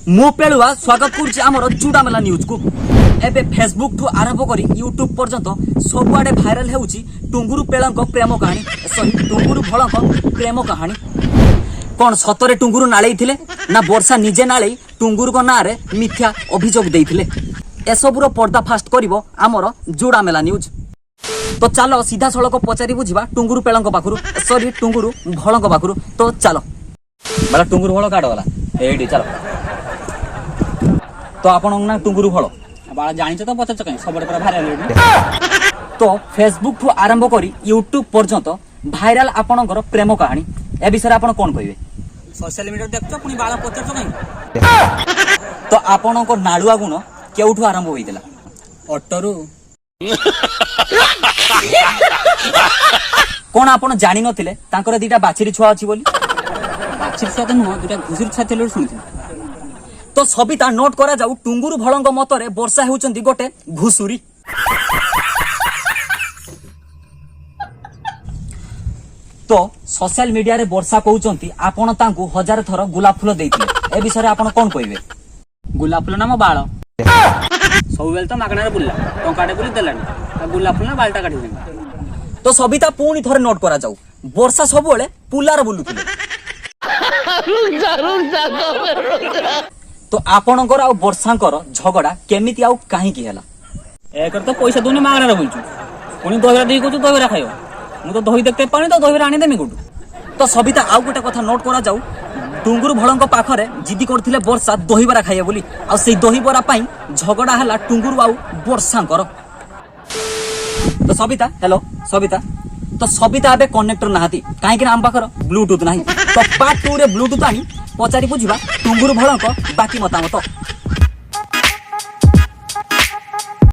मु पेलुआ स्वागत करुच्ची आमर जुड़ा मेला न्यूज को एबे फेसबुक ठू आरंभ करी यूट्यूब पर्यंत सबुआडे भाइराल हेउची टुंगुरु पेलंक प्रेम कहानी सही टुंगुरु भलंक प्रेम कहानी कौन सतरे टुंगुरु नाले थिले ना वर्षा निजे नाले टुंगुरु को ना रे मिथ्या अभियोग देइथिले एसबुर पर्दाफास्ट करिवो आमर जुड़ा मेला न्यूज। तो चलो सीधा सड़क पचारि बुझा टुंगुरु पेलंक पाखरु सॉरी टुंगुरु भलंक पाखरु। तो चलो बाला टुंगुरु भल काट गला एडी चलो तो आपण ना टुंगुरु भल बाला जानिछ तो पचाच कहीं सबडे पूरा भाइराल तो फेसबुक ठू आरंभ करी यूट्यूब पर्यंत भाइराल आपणकर प्रेम कहानी ए विषय आपण कोन कहिबे सोशल मीडिया देखछो पुनी बाला पचाच कहीं तो आपणको नाळुआ गुण केउठू आरंभ होइतला ऑटोरु कोन आपण जानि नथिले तांकर दीटा बाछिरी छुआ अछि बोली बाछिर छुआ त नुह दुटा घुसुर छुआ तेलर सुनिथिन तो सबिता नोट करा जाऊ टुंगुरु भलंग मतरे वर्षा हेउचंती गोटे घुसुरी। तो सोशल मीडिया रे वर्षा कहउचंती आपण तांकू 1000 थर गुलाब फूल देइथिले ए विषय रे आपण कोन कहिबे गुलाब फूल नाम बाळ सब बेल तो मागणार बुल्ला टंकाटे बुली देलानी गुलाब फूल ना बालटा काढी तो सबिता पुणी थरे नोट करा जाऊ वर्षा सबुले पुलार बुलुथिले तो आपणकर आ वर्षांकर झगड़ा केमिति आउ काहे की हला एकर तो पैसा दोने मागणार बोलछु पुनी दहिरा देई कोछु दहिरा खायो मु तो दही देखते पानी तो दहिरा आनी देमी कोठु। तो सबिता आउ गोटे कथा नोट करा जाऊ टुंगुरु भलंक पाखरे जिद्दी करथिले वर्षा दहीबरा खाइए बोली आ सेई दहीबरा पई झगड़ा हला टुंगुरु आउ वर्षांकर। तो सबिता हेलो सबिता तो सबिता आबे कनेक्टर नाहाती काहे कि आम पाखर ब्लूटूथ नाही तो पार्ट 2 रे ब्लूटूथ आनी पचारि बुझिबा टुंगुरु भलंक बाकी मतामत।